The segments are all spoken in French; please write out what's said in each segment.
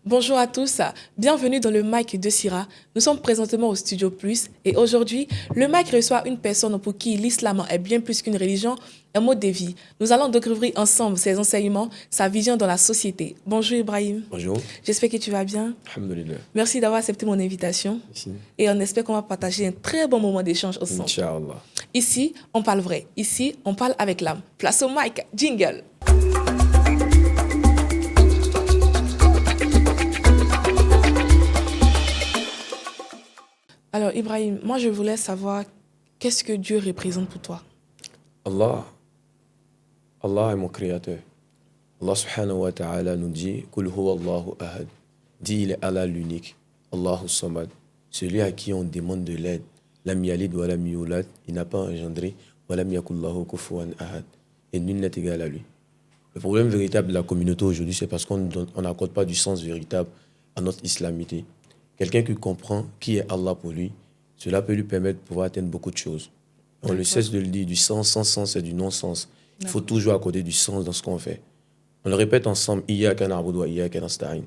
Bonjour à tous, bienvenue dans le Mic de Sira. Nous sommes présentement au Studio Plus et aujourd'hui, le Mic reçoit une personne pour qui l'islam est bien plus qu'une religion, un mode de vie. Nous allons découvrir ensemble ses enseignements, sa vision dans la société. Bonjour Ibrahim. Bonjour. J'espère que tu vas bien. Alhamdulillah. Merci d'avoir accepté mon invitation. Merci. Et on espère qu'on va partager un très bon moment d'échange ensemble. Inch'Allah. Ici, on parle vrai. Ici, on parle avec l'âme. Place au mic, jingle. Alors Ibrahim, moi je voulais savoir qu'est-ce que Dieu représente pour toi? Allah est mon créateur. Allah subhanahu wa ta'ala nous dit Qul huwa Allahu ahad. Dit il est Allah l'unique. Allahu samad. Celui à qui on demande de l'aide. Lam yalid wa lam yulad. Il n'a pas engendré. Wa lam yakul lahu kufuwan ahad. Et nul n'est égal à lui. Le problème véritable de la communauté aujourd'hui, c'est parce qu'on n'accorde pas du sens véritable à notre islamité. Quelqu'un qui comprend qui est Allah pour lui, cela peut lui permettre de pouvoir atteindre beaucoup de choses. On ne cesse de le dire, du sens sans sens et du non-sens. Il faut toujours accorder du sens dans ce qu'on fait. On le répète ensemble, Iyyaka na'budu wa iyyaka nasta'in.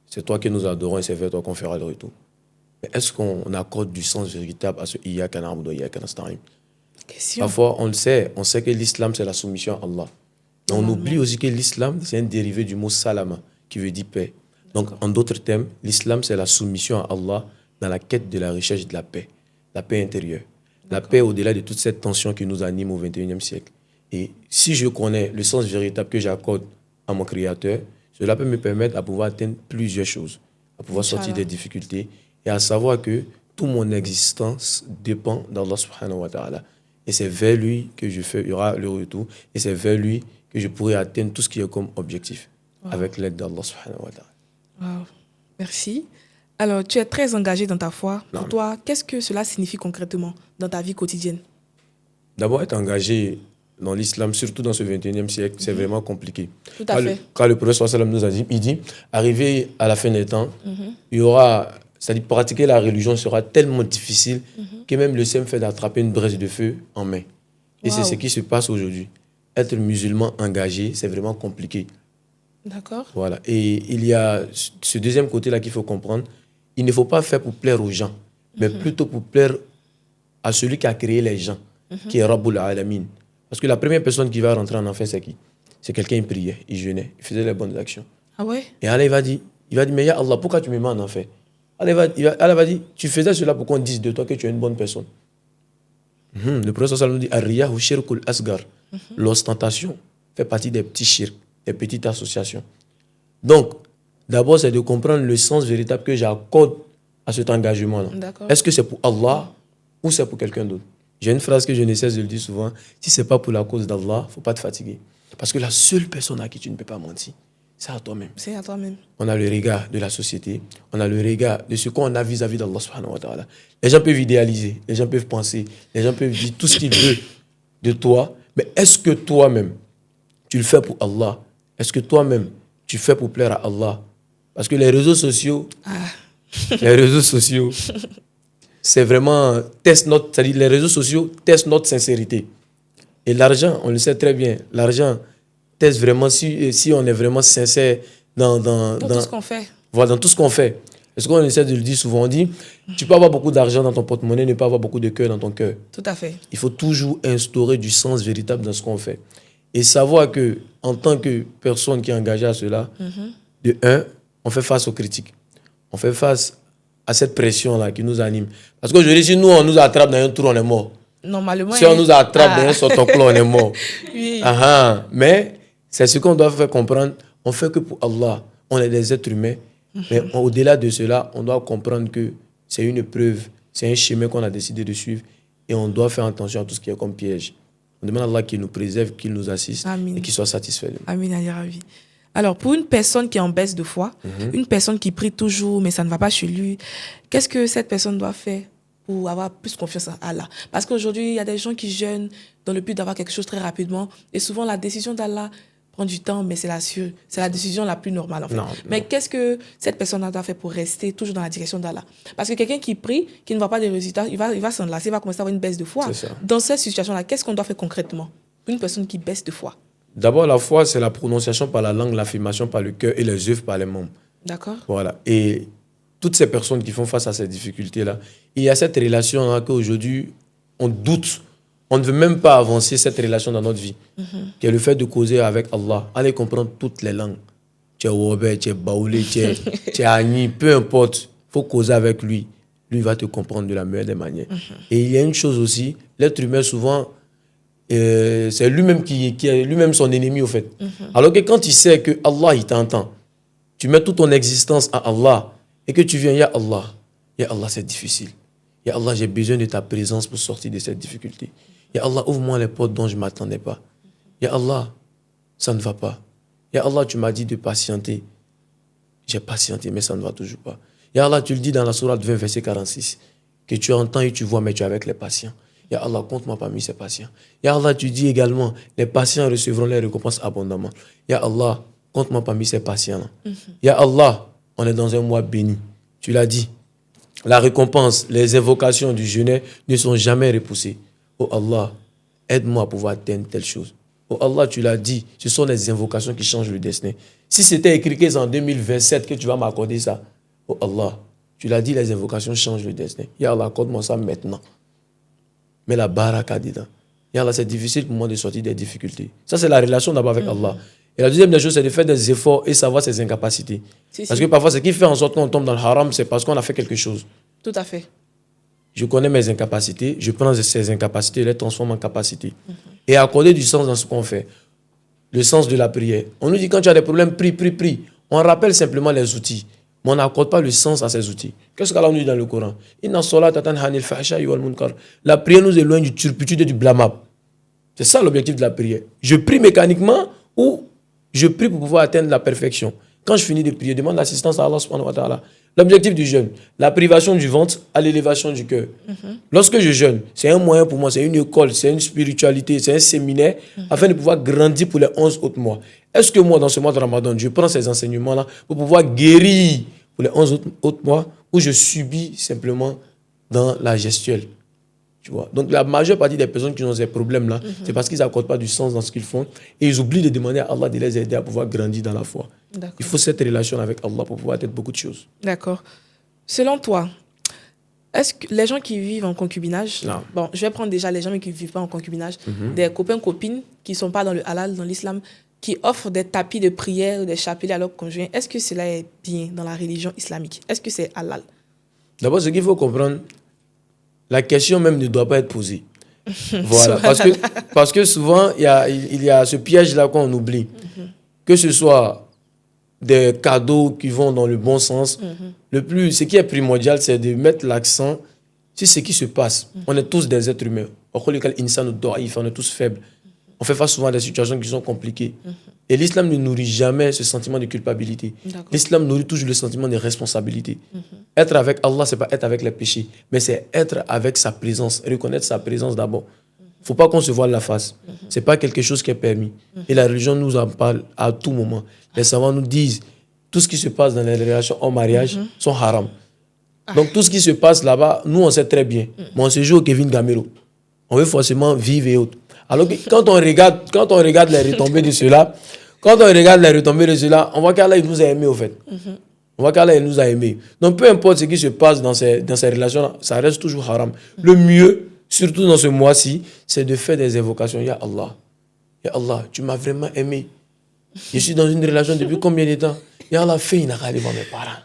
C'est toi que nous adorons et c'est vers toi qu'on fera le retour. Mais est-ce qu'on accorde du sens véritable à ce Iyyaka na'budu wa iyyaka nasta'in? Parfois, on le sait, on sait que l'islam c'est la soumission à Allah. Mais on oublie aussi que l'islam c'est un dérivé du mot salama, qui veut dire paix. Donc, en d'autres termes, l'islam, c'est la soumission à Allah dans la quête de la recherche de la paix intérieure. La paix au-delà de toute cette tension qui nous anime au XXIe siècle. Et si je connais le sens véritable que j'accorde à mon Créateur, cela peut me permettre à pouvoir atteindre plusieurs choses, à pouvoir sortir des difficultés et à savoir que toute mon existence dépend d'Allah subhanahu wa ta'ala. Et c'est vers lui que il y aura le retour et c'est vers lui que je pourrai atteindre tout ce qui est comme objectif avec l'aide d'Allah subhanahu wa ta'ala. Wow. Merci. Alors, tu es très engagé dans ta foi. Pour toi, qu'est-ce que cela signifie concrètement dans ta vie quotidienne? D'abord, être engagé dans l'islam, surtout dans ce XXIe siècle, c'est vraiment compliqué. Tout à fait. Quand le prophète sallam nous a dit, il dit, arrivé à la fin des temps, il y aura, c'est-à-dire pratiquer la religion sera tellement difficile que même le simple fait d'attraper une braise de feu en main. Et c'est ce qui se passe aujourd'hui. Être musulman engagé, c'est vraiment compliqué. D'accord. Voilà. Et il y a ce deuxième côté-là qu'il faut comprendre. Il ne faut pas faire pour plaire aux gens, mais plutôt pour plaire à celui qui a créé les gens, qui est Rabbul Alamin. Parce que la première personne qui va rentrer en enfer, c'est qui? C'est quelqu'un qui priait, il jeûnait, il faisait les bonnes actions. Ah ouais? Et Allah, il va dire, mais ya Allah, pourquoi tu me mets en enfer? Allah va dire, tu faisais cela pour qu'on dise de toi que tu es une bonne personne. Le prophète sallallahu dit, Ar-riyahu shirkul asgar. L'ostentation fait partie des petits shirks, des petites associations. Donc, d'abord, c'est de comprendre le sens véritable que j'accorde à cet engagement-là. Est-ce que c'est pour Allah ou c'est pour quelqu'un d'autre? J'ai une phrase que je ne cesse de le dire souvent. Si ce n'est pas pour la cause d'Allah, il ne faut pas te fatiguer. Parce que la seule personne à qui tu ne peux pas mentir, c'est à toi-même. C'est à toi-même. On a le regard de la société, on a le regard de ce qu'on a vis-à-vis d'Allah subhanahu wa ta'ala. Les gens peuvent idéaliser, les gens peuvent penser, les gens peuvent dire tout ce qu'ils veulent de toi. Mais est-ce que toi-même, tu le fais pour Allah? Est-ce que toi-même, tu fais pour plaire à Allah? Parce que les réseaux sociaux, c'est vraiment c'est-à-dire les réseaux sociaux testent notre sincérité. Et l'argent, on le sait très bien, l'argent teste vraiment si on est vraiment sincère dans tout ce qu'on fait. Voilà, dans tout ce qu'on fait. Est-ce qu'on essaie de le dire souvent? On dit, tu peux avoir beaucoup d'argent dans ton porte-monnaie, ne pas avoir beaucoup de cœur dans ton cœur. Tout à fait. Il faut toujours instaurer du sens véritable dans ce qu'on fait. Et savoir que, en tant que personne qui est engagée à cela, de un, on fait face aux critiques. On fait face à cette pression-là qui nous anime. Parce qu'aujourd'hui, si nous, on nous attrape dans un trou, on est mort. Normalement. Si on nous attrape dans un sortant-clos, on est mort. Oui. Mais c'est ce qu'on doit faire comprendre. On fait que pour Allah. On est des êtres humains. Mais au-delà de cela, on doit comprendre que c'est une preuve, c'est un chemin qu'on a décidé de suivre. Et on doit faire attention à tout ce qui est comme piège. On demande à Allah qu'il nous préserve, qu'il nous assiste. Amin. Et qu'il soit satisfait de nous. Amin, Ali Ravi. Alors, pour une personne qui est en baisse de foi, une personne qui prie toujours, mais ça ne va pas chez lui, qu'est-ce que cette personne doit faire pour avoir plus confiance en Allah? Parce qu'aujourd'hui, il y a des gens qui jeûnent dans le but d'avoir quelque chose très rapidement. Et souvent, la décision d'Allah prend du temps, mais c'est la décision la plus normale, en fait. Mais qu'est-ce que cette personne doit faire pour rester toujours dans la direction d'Allah? Parce que quelqu'un qui prie, qui ne voit pas de résultats, il va s'enlacer, il va commencer à avoir une baisse de foi. Dans cette situation-là, qu'est-ce qu'on doit faire concrètement? Une personne qui baisse de foi. D'abord, la foi, c'est la prononciation par la langue, l'affirmation par le cœur et les œuvres par les membres. D'accord. Voilà. Et toutes ces personnes qui font face à ces difficultés-là, il y a cette relation-là qu'aujourd'hui, on doute. On ne veut même pas avancer cette relation dans notre vie, qui est le fait de causer avec Allah. Allez comprendre toutes les langues. Tu es Wobé, tu es Baoulé, tu es Agni, peu importe. Il faut causer avec lui. Lui va te comprendre de la meilleure des manières. Et il y a une chose aussi, l'être humain, souvent, c'est lui-même qui est lui-même son ennemi, au fait. Alors que quand il sait que Allah, il t'entend, tu mets toute ton existence à Allah et que tu viens, Ya Allah, c'est difficile. Ya Allah, j'ai besoin de ta présence pour sortir de cette difficulté. Ya Allah, ouvre-moi les portes dont je ne m'attendais pas. Ya Allah, ça ne va pas. Ya Allah, tu m'as dit de patienter. J'ai patienté, mais ça ne va toujours pas. Ya Allah, tu le dis dans la sourate 20, verset 46, que tu entends et tu vois, mais tu es avec les patients. Ya Allah, compte-moi parmi ces patients. Ya Allah, tu dis également, les patients recevront les récompenses abondamment. Ya Allah, compte-moi parmi ces patients-là. Ya Allah, on est dans un mois béni. Tu l'as dit. La récompense, les invocations du jeûne ne sont jamais repoussées. Oh Allah, aide-moi à pouvoir atteindre telle chose. Oh Allah, tu l'as dit, ce sont les invocations qui changent le destin. Si c'était écrit que c'est en 2027 que tu vas m'accorder ça, oh Allah, tu l'as dit, les invocations changent le destin. Ya Allah, accorde-moi ça maintenant. Mais la baraka dedans. Ya Allah, c'est difficile pour moi de sortir des difficultés. Ça, c'est la relation d'abord avec Allah. Et la deuxième des choses, c'est de faire des efforts et savoir ses incapacités. Parce que parfois, ce qui fait en sorte qu'on tombe dans le haram, c'est parce qu'on a fait quelque chose. Tout à fait. Je connais mes incapacités, je prends ces incapacités et les transforme en capacités. Et accorder du sens dans ce qu'on fait. Le sens de la prière. On nous dit quand tu as des problèmes, prie. On rappelle simplement les outils. Mais on n'accorde pas le sens à ces outils. Qu'est-ce qu'Allah nous dit dans le Coran? La prière nous éloigne du turpitude et du blâmable. C'est ça l'objectif de la prière. Je prie mécaniquement ou je prie pour pouvoir atteindre la perfection. Quand je finis de prier, je demande l'assistance à Allah subhanahu wa ta'ala. L'objectif du jeûne, la privation du ventre à l'élévation du cœur. Lorsque je jeûne, c'est un moyen pour moi, c'est une école, c'est une spiritualité, c'est un séminaire afin de pouvoir grandir pour les 11 autres mois. Est-ce que moi, dans ce mois de Ramadan, je prends ces enseignements-là pour pouvoir guérir pour les 11 autres mois ou je subis simplement dans la gestuelle? Tu vois? Donc la majeure partie des personnes qui ont ces problèmes-là, c'est parce qu'ils n'accordent pas du sens dans ce qu'ils font et ils oublient de demander à Allah de les aider à pouvoir grandir dans la foi. Il faut cette relation avec Allah pour pouvoir atteindre beaucoup de choses. D'accord. Selon toi, est-ce que les gens qui vivent en concubinage, bon, je vais prendre déjà les gens qui ne vivent pas en concubinage, des copains, copines qui ne sont pas dans le halal, dans l'islam, qui offrent des tapis de prière ou des chapelets à leurs conjoints, est-ce que cela est bien dans la religion islamique? Est-ce que c'est halal? D'abord, ce qu'il faut comprendre, la question même ne doit pas être posée. Voilà. Parce que souvent, il y a ce piège-là qu'on oublie. Que ce soit des cadeaux qui vont dans le bon sens. Ce qui est primordial, c'est de mettre l'accent sur ce qui se passe. On est tous des êtres humains. On est tous faibles. On fait face souvent à des situations qui sont compliquées. Et l'islam ne nourrit jamais ce sentiment de culpabilité. L'islam nourrit toujours le sentiment de responsabilité. Être avec Allah, ce n'est pas être avec les péchés, mais c'est être avec sa présence, reconnaître sa présence d'abord. Il ne faut pas qu'on se voile la face. Ce n'est pas quelque chose qui est permis. Et la religion nous en parle à tout moment. Les savants nous disent tout ce qui se passe dans les relations en mariage sont haram. Donc tout ce qui se passe là-bas, nous on sait très bien. Mais on se joue au Kevin Gamero. On veut forcément vivre et autres. Alors que quand on regarde les retombées de cela, on voit qu'Allah il nous a aimés au fait. On voit qu'Allah il nous a aimés. Donc peu importe ce qui se passe dans ces relations-là, ça reste toujours haram. Le mieux, surtout dans ce mois-ci, c'est de faire des invocations. Ya Allah, tu m'as vraiment aimé. Je suis dans une relation depuis combien de temps? Ya Allah, fais une akali pour mes parents.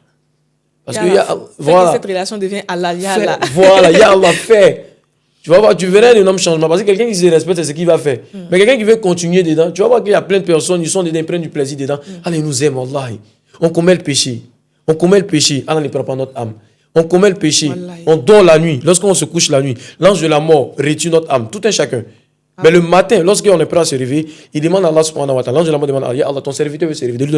Parce que que cette relation devient Allah. Ya Allah. Voilà, Ya Allah, fais. Tu vas voir, tu verras un énorme changement. Parce que quelqu'un qui se respecte, c'est ce qu'il va faire. Mais quelqu'un qui veut continuer dedans, tu vas voir qu'il y a plein de personnes, ils sont dedans, ils prennent du plaisir dedans. Allah, ils nous aiment, Wallahi. On commet le péché. Allah ne prend pas notre âme. On commet le péché. Wallahi. On dort la nuit. Lorsqu'on se couche la nuit, l'ange de la mort retire notre âme. Tout un chacun. Mais le matin, lorsqu'on est prêt à se réveiller, il demande à Allah subhanahu wa ta'ala. L'ange de la mort demande à Allah, ton serviteur veut se réveiller, de lui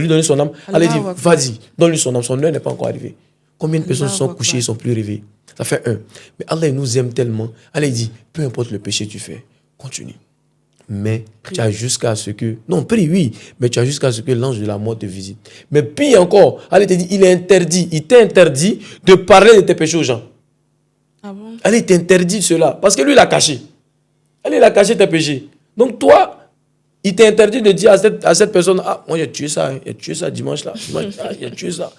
donner son âme. Allah dit, vas-y, donne-lui son âme. Son heure n'est pas encore arrivée. Combien de personnes sont couchées et ne sont plus réveillées? Ça fait un. Mais Allah il nous aime tellement. Allah il dit, peu importe le péché que tu fais, continue. Mais tu as jusqu'à ce que... Non, prie, oui. Mais tu as jusqu'à ce que l'ange de la mort te visite. Mais pire encore, Allah te dit, il t'interdit de parler de tes péchés aux gens. Ah bon? Allah t'interdit cela. Parce que lui, il a caché. Allah, il a caché tes péchés. Donc toi, Il t'est interdit de dire à cette personne, ah, moi j'ai tué ça, dimanche là, j'ai tué ça.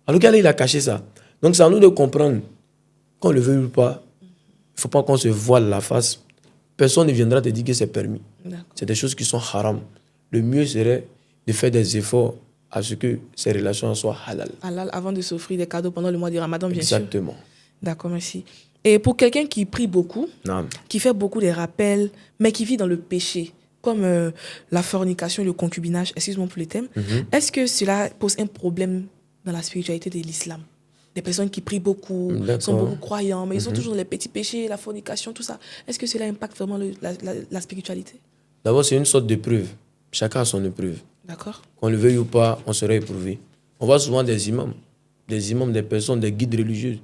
Alors qu'elle, il a caché ça. Donc c'est à nous de comprendre, qu'on le veuille ou pas, il ne faut pas qu'on se voile la face. Personne ne viendra te dire que c'est permis. C'est des choses qui sont haram. Le mieux serait de faire des efforts à ce que ces relations soient halal. Halal avant de s'offrir des cadeaux pendant le mois du Ramadan, bien sûr. Exactement. D'accord, merci. Et pour quelqu'un qui prie beaucoup, qui fait beaucoup de rappels, mais qui vit dans le péché, comme la fornication et le concubinage, excuse-moi pour le thème, est-ce que cela pose un problème dans la spiritualité de l'islam? Des personnes qui prient beaucoup, sont beaucoup croyants, mais ils sont toujours dans les petits péchés, la fornication, tout ça. Est-ce que cela impacte vraiment la spiritualité? D'abord, c'est une sorte d'épreuve. Chacun a son épreuve. D'accord. Qu'on le veuille ou pas, on serait éprouvé. On voit souvent des imams, des personnes, des guides religieux.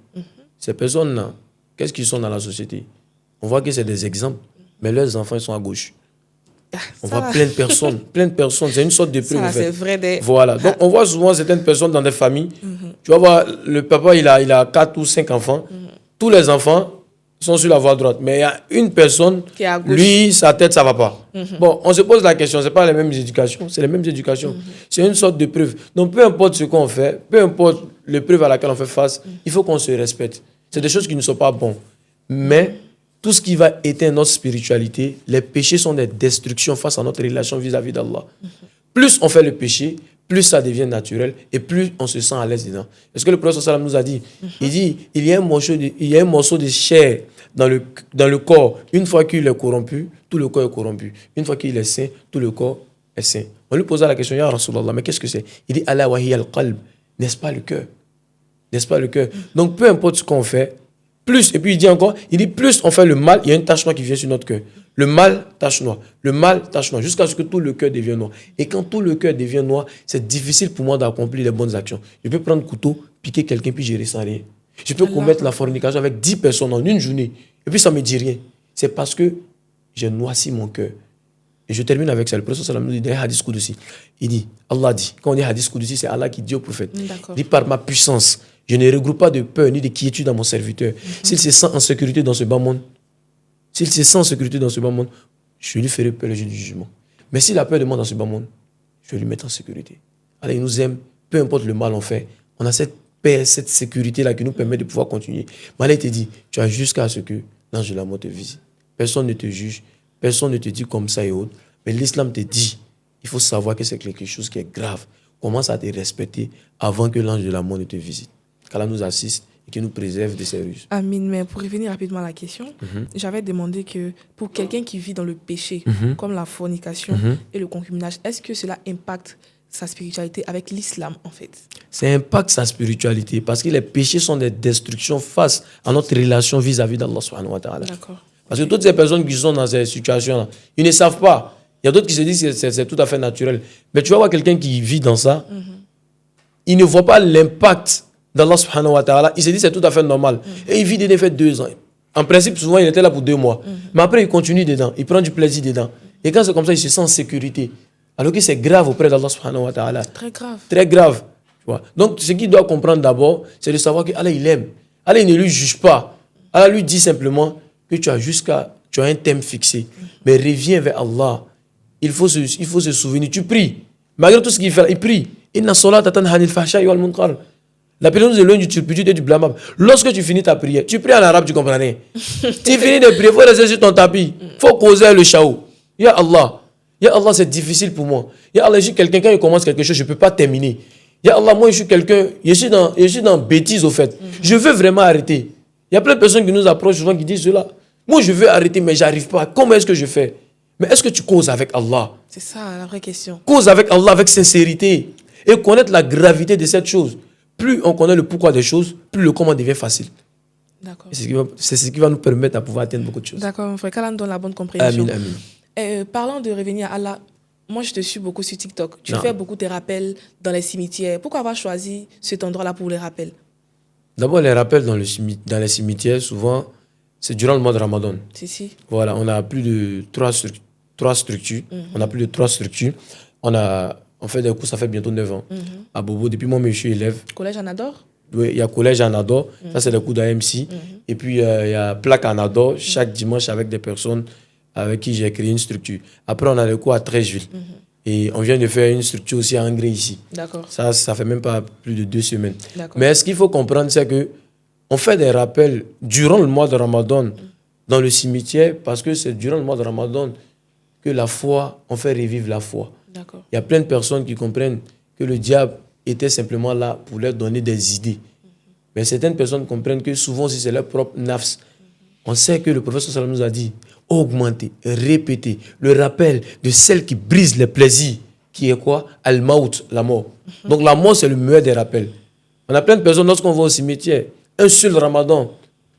Ces personnes-là, qu'est-ce qu'ils sont dans la société? On voit que c'est des exemples, mais leurs enfants ils sont à gauche. On voit plein de personnes. C'est une sorte d'épreuve. Ça, c'est vrai. Voilà. Donc, on voit souvent certaines personnes dans des familles. Tu vas voir, le papa, il a 4 ou 5 enfants. Tous les enfants sont sur la voie droite. Mais il y a une personne, qui est à gauche. Lui, sa tête, ça ne va pas. Bon, on se pose la question. Ce n'est pas les mêmes éducations. C'est les mêmes éducations. C'est une sorte d'épreuve. Donc, peu importe ce qu'on fait, peu importe l'épreuve à laquelle on fait face, il faut qu'on se respecte. C'est des choses qui ne sont pas bonnes. Mais tout ce qui va éteindre notre spiritualité, les péchés sont des destructions face à notre relation vis-à-vis d'Allah. Plus on fait le péché, plus ça devient naturel et plus on se sent à l'aise dedans. Est-ce que le prophète sallam nous a dit, il dit, il y a un morceau de chair dans le corps. Une fois qu'il est corrompu, tout le corps est corrompu. Une fois qu'il est saint, tout le corps est saint. On lui posa la question, Ya Rasulallah, mais qu'est-ce que c'est? Il dit, Ala wa hiya al-qalb, n'est-ce pas le cœur? N'est-ce pas le cœur? Donc peu importe ce qu'on fait, plus, et puis il dit plus on fait le mal, il y a une tache noire qui vient sur notre cœur. Le mal, tache noire. Le mal, tache noire. Jusqu'à ce que tout le cœur devienne noir. Et quand tout le cœur devient noir, c'est difficile pour moi d'accomplir les bonnes actions. Je peux prendre le couteau, piquer quelqu'un, puis gérer sans rien. Je peux commettre la fornication avec 10 personnes en une journée. Et puis ça ne me dit rien. C'est parce que j'ai noirci mon cœur. Et je termine avec ça. Le prophète sallallahu alayhi wa sallam nous dit, hadith Qudsi. Il dit, Allah dit, quand on dit hadith Qudsi, c'est Allah qui dit au prophète. Il dit, par ma puissance, je ne regroupe pas de peur ni de quiétude dans mon serviteur. S'il se sent en sécurité dans ce bas monde, je lui ferai peur le jour du jugement. Mais s'il a peur de moi dans ce bas monde, je vais lui mettre en sécurité. Alors il nous aime, peu importe le mal on fait. On a cette paix, cette sécurité-là qui nous permet de pouvoir continuer. Mais Allah te dit, tu as jusqu'à ce que l'ange de la mort te visite. Personne ne te juge, personne ne te dit comme ça et autres. Mais l'islam te dit, il faut savoir que c'est quelque chose qui est grave. Commence à te respecter avant que l'ange de la mort ne te visite. Qu'Allah nous assiste et qu'il nous préserve de ces ruses. Amin. Mais pour revenir rapidement à la question, j'avais demandé que pour quelqu'un qui vit dans le péché, comme la fornication et le concubinage, est-ce que cela impacte sa spiritualité avec l'islam en fait? Ça impacte sa spiritualité parce que les péchés sont des destructions face à notre relation vis-à-vis d'Allah subhanahu wa ta'ala. D'accord. Parce que toutes ces personnes qui sont dans ces situations-là, ils ne savent pas. Il y a d'autres qui se disent que c'est tout à fait naturel. Mais tu vas voir quelqu'un qui vit dans ça, il ne voit pas l'impact d'Allah subhanahu wa ta'ala. Il se dit c'est tout à fait normal. Et il vit dedans, il fait 2 ans. En principe, souvent, il était là pour 2 mois. Mais après, il continue dedans. Il prend du plaisir dedans. Et quand c'est comme ça, il se sent en sécurité. Alors que c'est grave auprès d'Allah subhanahu wa ta'ala. Très grave. Très grave. Tu vois. Donc, ce qu'il doit comprendre d'abord, c'est de savoir qu'Allah, il aime. Allah, il ne lui juge pas. Allah lui dit simplement que tu as un thème fixé. Mais reviens vers Allah. Il faut se souvenir. Tu pries. Malgré tout ce qu'il fait, il prie. Inna salata tanha anil fahsha'i wal munkar. La prière de l'un du turpitude et du blâmable. Lorsque tu finis ta prière, tu pries en arabe, tu comprends rien. Tu finis de prier, il faut rester sur ton tapis. Il faut causer le chaos. Ya Allah. Ya Allah, c'est difficile pour moi. Ya Allah, je suis quelqu'un, quand il commence quelque chose, je ne peux pas terminer. Ya Allah, moi, je suis quelqu'un, je suis dans bêtise au fait. Je veux vraiment arrêter. Il y a plein de personnes qui nous approchent souvent qui disent cela. Moi, je veux arrêter, mais je n'arrive pas. Comment est-ce que je fais? Mais est-ce que tu causes avec Allah? C'est ça la vraie question. Cause avec Allah avec sincérité et connaître la gravité de cette chose. Plus on connaît le pourquoi des choses, plus le comment devient facile. D'accord. C'est ce qui va nous permettre de pouvoir atteindre beaucoup de choses. D'accord, mon frère. Qu'Allah nous donne la bonne compréhension. Amin. Parlant de revenir à Allah, moi je te suis beaucoup sur TikTok. Tu fais beaucoup de rappels dans les cimetières. Pourquoi avoir choisi cet endroit-là pour les rappels? D'abord, les rappels dans les cimetières, souvent, c'est durant le mois de Ramadan. Si. Voilà, on a plus de 3 structures. On a plus de 3 structures. On fait des cours, ça fait bientôt 9 ans. À Bobo, depuis moi, je suis élève. Collège Anador? Oui, il y a collège Anador. Ça, c'est le cours d'AMC. Et puis, il y a plaque Anador chaque dimanche avec des personnes avec qui j'ai créé une structure. Après, on a le cours à Trècheville. Et on vient de faire une structure aussi à Angré ici. D'accord. Ça fait même pas plus de 2 semaines. D'accord. Mais ce qu'il faut comprendre, c'est que on fait des rappels durant le mois de Ramadan dans le cimetière, parce que c'est durant le mois de Ramadan que la foi, on fait revivre la foi. D'accord. Il y a plein de personnes qui comprennent que le diable était simplement là pour leur donner des idées. Mais certaines personnes comprennent que souvent, si c'est leur propre nafs, on sait que le prophète sallallahu alayhi wa sallam nous a dit augmenter, répéter le rappel de celle qui brise les plaisirs, qui est quoi? Al-Maut, la mort. Donc la mort, c'est le meilleur des rappels. On a plein de personnes, lorsqu'on va au cimetière, un seul ramadan,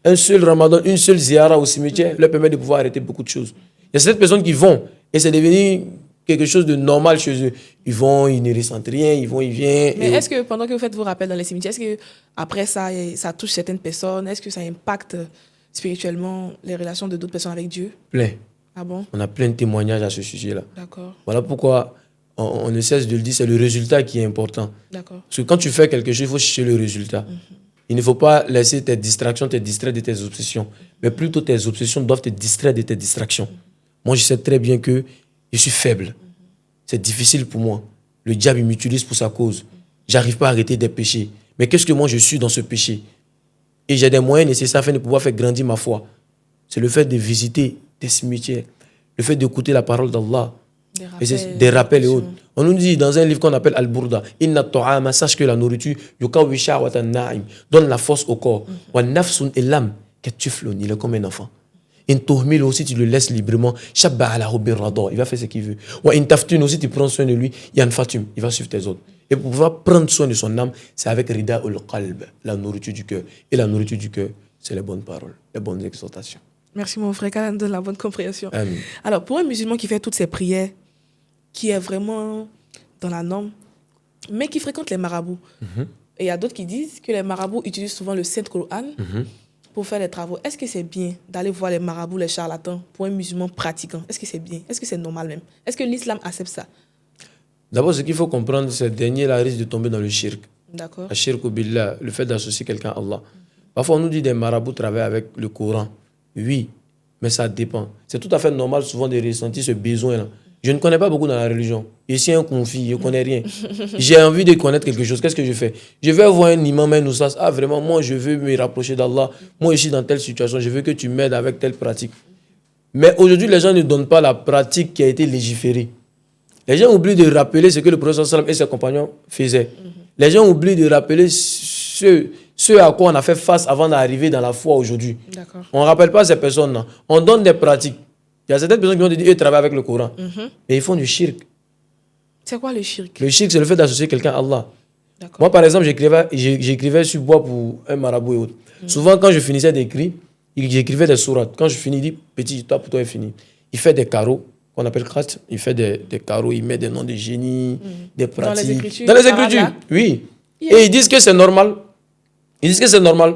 une seule ziara au cimetière leur permet de pouvoir arrêter beaucoup de choses. Il y a certaines personnes qui vont, et c'est devenu quelque chose de normal chez eux. Ils vont, ils ne ressentent rien, ils vont, ils viennent. Mais est-ce que pendant que vous faites vos rappels dans les cimetières, est-ce que après ça touche certaines personnes? Est-ce que ça impacte spirituellement les relations de d'autres personnes avec Dieu? Plein. Ah bon? On a plein de témoignages à ce sujet-là. D'accord. Voilà pourquoi on ne cesse de le dire, c'est le résultat qui est important. D'accord. Parce que quand tu fais quelque chose, il faut chercher le résultat. Il ne faut pas laisser tes distractions te distraire de tes obsessions. Mais plutôt tes obsessions doivent te distraire de tes distractions. Moi, je sais très bien que je suis faible. C'est difficile pour moi. Le diable, il m'utilise pour sa cause. J'arrive pas à arrêter des péchés. Mais qu'est-ce que moi, je suis dans ce péché? Et j'ai des moyens nécessaires afin de pouvoir faire grandir ma foi. C'est le fait de visiter des cimetières, le fait d'écouter la parole d'Allah, des rappels et autres. On nous dit dans un livre qu'on appelle Al-Burda, Inna ta'ama, sache que la nourriture, yukawi sha'watan na'im, donne la force au corps. Wa nafsun et l'âme, il est comme un enfant. In tuhmil aussi, tu le laisses librement. Shabba ala hubbi rada, il va faire ce qu'il veut. Wa in taftun aussi, tu prends soin de lui. Yan fatum, il va suivre tes ordres. Et pour pouvoir prendre soin de son âme, c'est avec rida ul qalb, la nourriture du cœur. Et la nourriture du cœur, c'est les bonnes paroles, les bonnes exhortations. Merci mon frère, qu'Allah nous donne la bonne compréhension. Amen. Alors, pour un musulman qui fait toutes ces prières, qui est vraiment dans la norme, mais qui fréquente les marabouts, et il y a d'autres qui disent que les marabouts utilisent souvent le Saint-Coran pour faire les travaux. Est-ce que c'est bien d'aller voir les marabouts, les charlatans, pour un musulman pratiquant? Est-ce que c'est bien? Est-ce que c'est normal même? Est-ce que l'islam accepte ça? D'abord, ce qu'il faut comprendre, c'est que ce dernier risque de tomber dans le shirk. D'accord. Le shirk billah, le fait d'associer quelqu'un à Allah. Parfois, on nous dit des marabouts travaillent avec le Coran. Oui, mais ça dépend. C'est tout à fait normal souvent de ressentir ce besoin-là. Je ne connais pas beaucoup dans la religion. Je suis un confit, je ne connais rien. J'ai envie de connaître quelque chose. Qu'est-ce que je fais? Je vais voir un imam, un oussas. Ah, vraiment, moi, je veux me rapprocher d'Allah. Moi, je suis dans telle situation. Je veux que tu m'aides avec telle pratique. Mais aujourd'hui, les gens ne donnent pas la pratique qui a été légiférée. Les gens oublient de rappeler ce que le prophète sallam et ses compagnons faisaient. Les gens oublient de rappeler ce à quoi on a fait face avant d'arriver dans la foi aujourd'hui. D'accord. On ne rappelle pas ces personnes-là. On donne des pratiques. Il y a certaines personnes qui ont dit qu'ils travaillent avec le Coran. Mais ils font du shirk. C'est quoi le shirk? Le shirk, c'est le fait d'associer quelqu'un à Allah. D'accord. Moi, par exemple, j'écrivais sur bois pour un marabout et autres. Souvent, quand je finissais d'écrire, j'écrivais des sourates. Quand je finis, il dit, petit, toi, pour toi, est fini. Il fait des carreaux, qu'on appelle khat. Il fait des carreaux, il met des noms de génies, des pratiques. Dans les Écritures, Arabes, oui. Yeah. Et ils disent que c'est normal. Ils disent que c'est normal.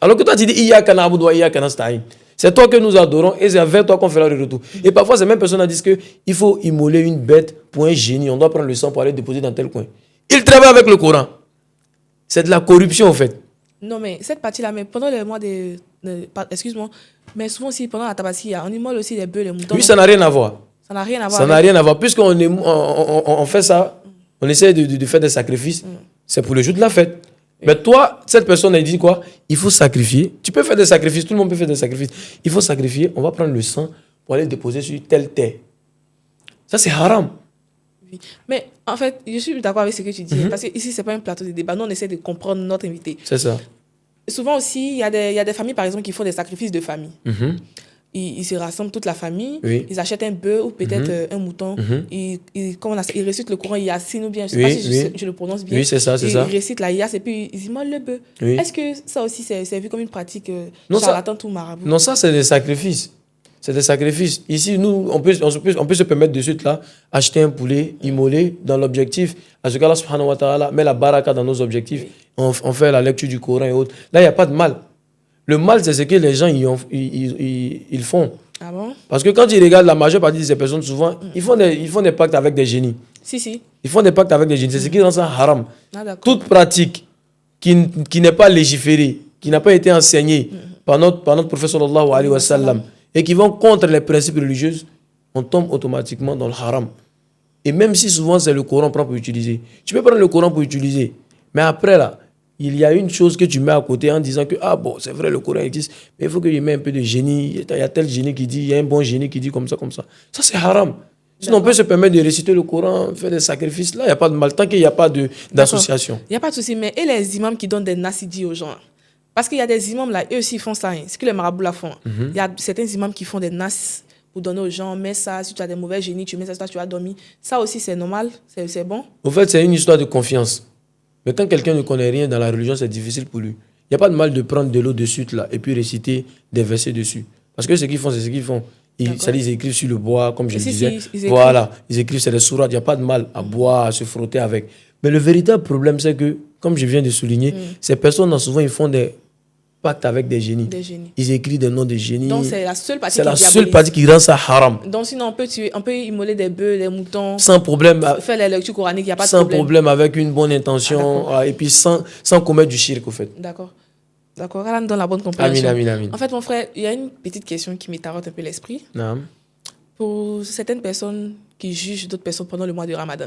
Alors que toi, tu dis, Iyaka na'budu wa iyaka nasta'in. C'est toi que nous adorons et c'est vers toi qu'on fera le retour. Et parfois, ces mêmes personnes disent qu'il faut immoler une bête pour un génie. On doit prendre le sang pour aller déposer dans tel coin. Ils travaillent avec le Coran. C'est de la corruption, en fait. Non, mais cette partie-là, mais pendant les mois excuse-moi, mais souvent aussi pendant la tabassia, on immole aussi les bœufs, les moutons. Oui, ça n'a rien à voir. Ça n'a rien à voir. Ça n'a rien à voir. Puisqu'on on fait ça, on essaie de faire des sacrifices, c'est pour le jour de la fête. Mais toi, cette personne, elle dit quoi? Il faut sacrifier. Tu peux faire des sacrifices, tout le monde peut faire des sacrifices. Il faut sacrifier, on va prendre le sang pour aller le déposer sur telle terre. Ça, c'est haram. Oui. Mais en fait, je suis d'accord avec ce que tu dis. Parce que ici, ce n'est pas un plateau de débat. Nous, on essaie de comprendre notre invité. C'est ça. Souvent aussi, il y a des familles, par exemple, qui font des sacrifices de famille. Ils se rassemblent toute la famille, Oui. ils achètent un bœuf ou peut-être un mouton, ils récitent le Coran Yassine ou bien, je ne sais Oui, pas si oui. je le prononce bien. Oui, c'est ça, c'est ça. Ils récitent la Yass et puis ils immolent le bœuf. Oui. Est-ce que ça aussi, c'est vu comme une pratique Non, ça- charlatan ou marabout? Non, ça, c'est des sacrifices. C'est des sacrifices. Ici, nous, on peut se permettre de suite là, acheter un poulet, immoler dans l'objectif. À ce cas-là, subhanahu wa ta'ala, met la baraka dans nos objectifs. On fait la lecture du Coran et autres. Là, il n'y a pas de mal. Le mal, c'est ce que les gens ils font. Ah bon? Parce que quand ils regardent la majeure partie de ces personnes, souvent, ils font des pactes avec des génies. Si. Ils font des pactes avec des génies. C'est ce qui rend ça haram. Ah, d'accord. Toute pratique qui n'est pas légiférée, qui n'a pas été enseignée par notre prophète sallallahu alayhi wa sallam, et qui vont contre les principes religieux, on tombe automatiquement dans le haram. Et même si souvent c'est le Coran pour utiliser. Tu peux prendre le Coran pour utiliser. Mais après là, il y a une chose que tu mets à côté en disant que c'est vrai, le Coran existe, mais il faut que tu mets un peu de génie. Il y a tel génie qui dit, il y a un bon génie qui dit comme ça, comme ça. Ça, c'est haram. Sinon, on peut se permettre de réciter le Coran, faire des sacrifices. Là, il n'y a pas de mal, tant qu'il n'y a pas d'association. Il n'y a pas de souci, mais et les imams qui donnent des nassidis aux gens? Parce qu'il y a des imams là, eux aussi ils font ça. Hein. C'est que les marabouts la font. Il y a certains imams qui font des nas pour donner aux gens, mets ça, si tu as des mauvais génies, tu mets ça, tu as dormi. Ça aussi, c'est normal, c'est bon. Au fait, c'est une histoire de confiance. Mais quand quelqu'un ne connaît rien dans la religion, c'est difficile pour lui. Il n'y a pas de mal de prendre de l'eau de suite là et puis réciter des versets dessus. Parce que ce qu'ils font, c'est ce qu'ils font. Ils écrivent sur le bois, comme je le disais. Voilà, ils écrivent, c'est des sourates. Il n'y a pas de mal à boire, à se frotter avec. Mais le véritable problème, c'est que, comme je viens de souligner, ces personnes, souvent, ils font des pactes avec des génies. Ils écrivent des noms de génies. Donc, c'est la seule partie qui rend ça haram. Donc, sinon, on peut immoler des bœufs, des moutons. Sans problème. Faire les lectures coraniques, il n'y a pas de problème. Sans problème, avec une bonne intention. Et puis, sans commettre du shirk, au fait. D'accord. Allah nous donne la bonne compréhension. Amin. En fait, mon frère, il y a une petite question qui m'étarote un peu l'esprit. Non. Pour certaines personnes qui jugent d'autres personnes pendant le mois de Ramadan.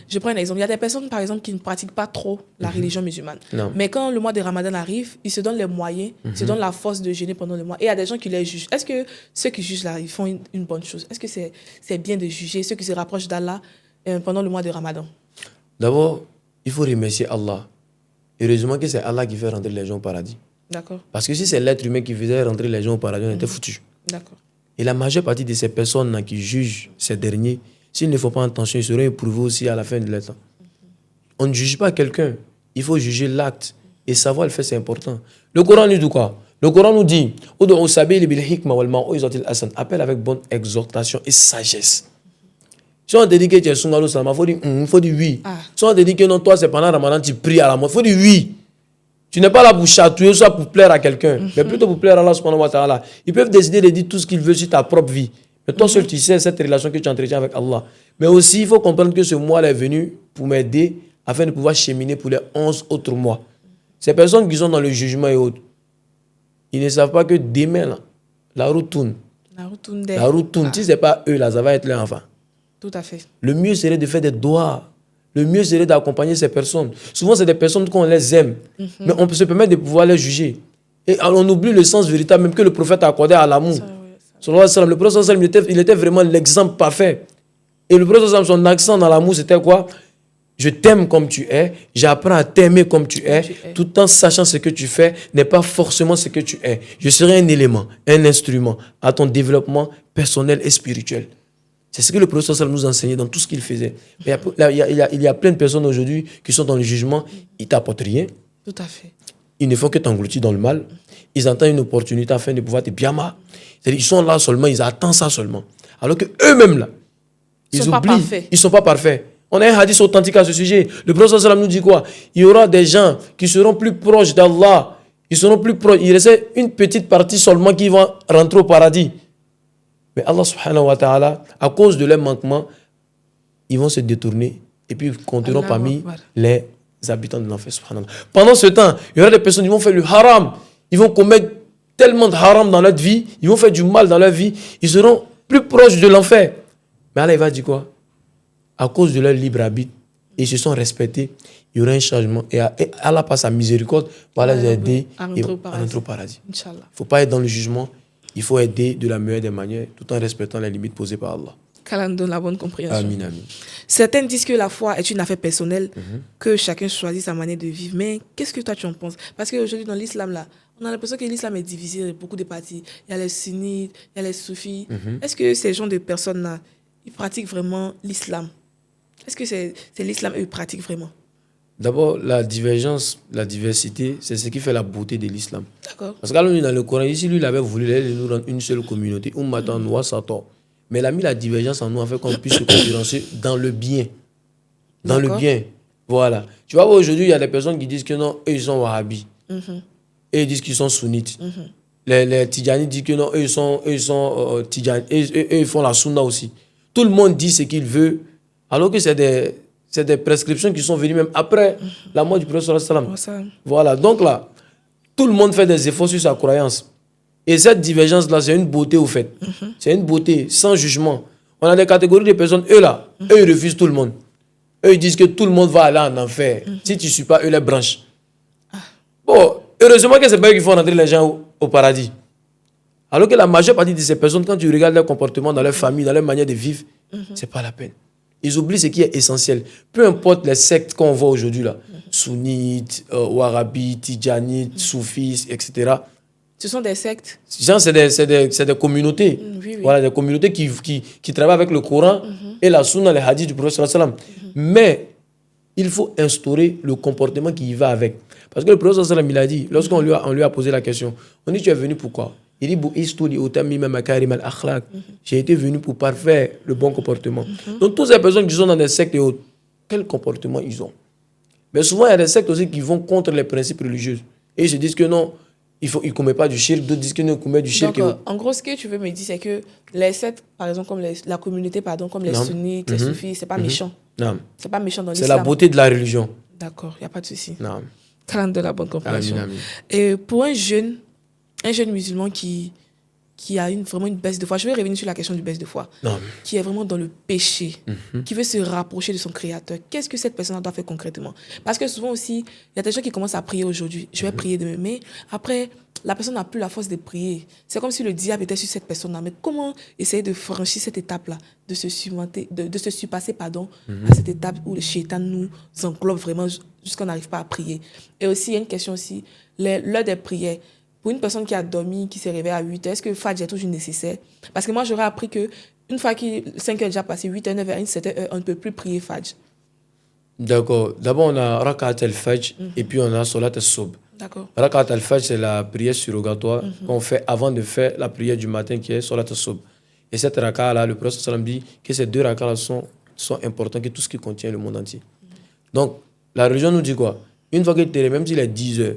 Je prends un exemple. Il y a des personnes, par exemple, qui ne pratiquent pas trop la religion musulmane. Non. Mais quand le mois de Ramadan arrive, ils se donnent les moyens, ils se donnent la force de jeûner pendant le mois. Et il y a des gens qui les jugent. Est-ce que ceux qui jugent là, ils font une bonne chose? Est-ce que c'est bien de juger ceux qui se rapprochent d'Allah pendant le mois de Ramadan? D'abord, il faut remercier Allah. Heureusement que c'est Allah qui fait rentrer les gens au paradis. D'accord. Parce que si c'est l'être humain qui faisait rentrer les gens au paradis, on était foutus. D'accord. Et la majeure partie de ces personnes qui jugent ces derniers, s'ils ne font pas attention, ils seront éprouvés aussi à la fin de leur temps. On ne juge pas quelqu'un, il faut juger l'acte. Et savoir le faire, c'est important. Le Coran nous dit quoi? Le Coran nous dit appelle avec bonne exhortation et sagesse. Si on te dit que tu es Sungalo Salama, il faut dire oui. Si on te dit que non, toi, c'est pendant Ramadan, tu pries à la mort, il faut dire oui. Tu n'es pas là pour chatouiller, soit pour plaire à quelqu'un, mais plutôt pour plaire à Allah subhanahu wa ta'ala. Ils peuvent décider de dire tout ce qu'ils veulent sur ta propre vie. Mais toi seul, tu sais cette relation que tu entretiens avec Allah. Mais aussi, il faut comprendre que ce mois est venu pour m'aider afin de pouvoir cheminer pour les 11 autres mois. Ces personnes qui sont dans le jugement et autres, ils ne savent pas que demain, là, la route tourne. La route tourne. Si ce n'est pas eux, là, ça va être leur enfant. Tout à fait. Le mieux serait de faire des doigts. Le mieux serait d'accompagner ces personnes. Souvent, c'est des personnes qu'on les aime. Mais on peut se permettre de pouvoir les juger. Et on oublie le sens véritable, même que le prophète a accordé à l'amour. Le prophète, il était vraiment l'exemple parfait. Et le prophète, son accent dans l'amour, c'était quoi? Je t'aime comme tu es, j'apprends à t'aimer comme tu es, tout en sachant ce que tu fais n'est pas forcément ce que tu es. Je serai un élément, un instrument à ton développement personnel et spirituel. C'est ce que le professeur nous enseignait dans tout ce qu'il faisait. Il y a plein de personnes aujourd'hui qui sont dans le jugement, ils ne t'apportent rien. Tout à fait. Ils ne font que t'engloutir dans le mal. Ils entendent une opportunité afin de pouvoir te biama. Ils sont là seulement, ils attendent ça seulement. Alors qu'eux-mêmes, là, ils oublient. Ils ne sont pas parfaits. On a un hadith authentique à ce sujet. Le professeur nous dit quoi? Il y aura des gens qui seront plus proches d'Allah. Ils seront plus proches. Il reste une petite partie seulement qui vont rentrer au paradis. Mais Allah subhanahu wa ta'ala, à cause de leur manquement, ils vont se détourner et puis ils continueront parmi les habitants de l'enfer. Pendant ce temps, il y aura des personnes qui vont faire le haram. Ils vont commettre tellement de haram dans leur vie. Ils vont faire du mal dans leur vie. Ils seront plus proches de l'enfer. Mais Allah, il va dire quoi? À cause de leur libre arbitre, ils se sont respectés. Il y aura un changement. Et Allah, par sa miséricorde, va les aider à rentrer au paradis. Il ne faut pas être dans le jugement. Il faut aider de la meilleure des manières, tout en respectant les limites posées par Allah. Qu'Allah nous donne la bonne compréhension. Amin. Certains disent que la foi est une affaire personnelle, que chacun choisit sa manière de vivre. Mais qu'est-ce que toi tu en penses? Parce qu'aujourd'hui, dans l'islam, là, on a l'impression que l'islam est divisé en beaucoup de parties. Il y a les sunnites, il y a les soufis. Est-ce que ces gens de personnes-là, ils pratiquent vraiment l'islam? Est-ce que c'est l'islam qu'ils pratiquent vraiment? D'abord, la divergence, la diversité, c'est ce qui fait la beauté de l'islam. D'accord. Parce que là, dans le Coran, ici, lui, il avait voulu nous rendre une seule communauté. Mais il a mis la divergence en nous afin qu'on puisse se concurrencer dans le bien. Dans le bien. Voilà. Tu vois, aujourd'hui, il y a des personnes qui disent que non, eux, ils sont wahhabis. Et ils disent qu'ils sont sunnites. Les Tidjani disent que non, eux, ils sont Tidjani. Eux, ils font la sunna aussi. Tout le monde dit ce qu'il veut, alors que c'est des prescriptions qui sont venues même après la mort du prophète sallallahu alayhi wa sallam. Voilà, donc là, tout le monde fait des efforts sur sa croyance. Et cette divergence-là, c'est une beauté au fait. C'est une beauté, sans jugement. On a des catégories de personnes, eux là, eux ils refusent tout le monde. Eux ils disent que tout le monde va aller en enfer. Si tu ne suis pas, eux les branchent. Bon, heureusement que ce n'est pas eux qui font rentrer les gens au paradis. Alors que la majeure partie de ces personnes, quand tu regardes leur comportement dans leur famille, dans leur manière de vivre, ce n'est pas la peine. Ils oublient ce qui est essentiel. Peu importe les sectes qu'on voit aujourd'hui là, sunnites, wahhabites, tidjanites, soufis, etc. Ce sont des sectes. C'est des communautés. Oui. Voilà, des communautés qui travaillent avec le Coran et la sunna, les hadiths du prophète sallam. Mais il faut instaurer le comportement qui y va avec. Parce que le prophète sallam, il a dit, lorsqu'on lui a posé la question, on dit, tu es venu pourquoi? Il dit, j'ai été venu pour parfaire le bon comportement. Donc, toutes ces personnes qui sont dans des sectes et autres, quel comportement ils ont? Mais souvent, il y a des sectes aussi qui vont contre les principes religieux. Et ils se disent que non, ils ne commettent pas du shirk, d'autres disent qu'ils ne commettent du shirk. Donc, en gros, ce que tu veux me dire, c'est que les sectes, par exemple, comme la communauté, comme les sunnites, les soufis, ce n'est pas méchant. Non. Ce n'est pas méchant dans l'islam. C'est la beauté de la religion. D'accord, il n'y a pas de souci. Non. Talent de la bonne compréhension. Amin. Et pour un jeune musulman qui a vraiment une baisse de foi, je vais revenir sur la question du baisse de foi, qui est vraiment dans le péché, qui veut se rapprocher de son Créateur, qu'est-ce que cette personne doit faire concrètement? Parce que souvent aussi, il y a des gens qui commencent à prier aujourd'hui, je vais prier demain, mais après, la personne n'a plus la force de prier. C'est comme si le diable était sur cette personne-là. Mais comment essayer de franchir cette étape-là, de se surpasser à cette étape où le shaitan nous englobe vraiment jusqu'à qu'on n'arrive pas à prier? Et aussi, il y a une question aussi, l'heure des prières. Pour une personne qui a dormi, qui s'est réveillée à 8 heures, est-ce que Fajr est toujours nécessaire? Parce que moi, j'aurais appris qu'une fois que 5 heures déjà passé, 8 heures, 9 heures, une certaine heure, on ne peut plus prier Fajr. D'accord. D'abord, on a Rakat al-Fajr et puis on a Salat al-Soub. D'accord. Rakat al-Fajr, c'est la prière surrogatoire qu'on fait avant de faire la prière du matin qui est Salat al-Soub. Et cette Rakat-là, le prophète sallam dit que ces deux Rakat-là sont importants que tout ce qui contient le monde entier. Donc, la religion nous dit quoi? Une fois que tu es, même s'il est 10 heures,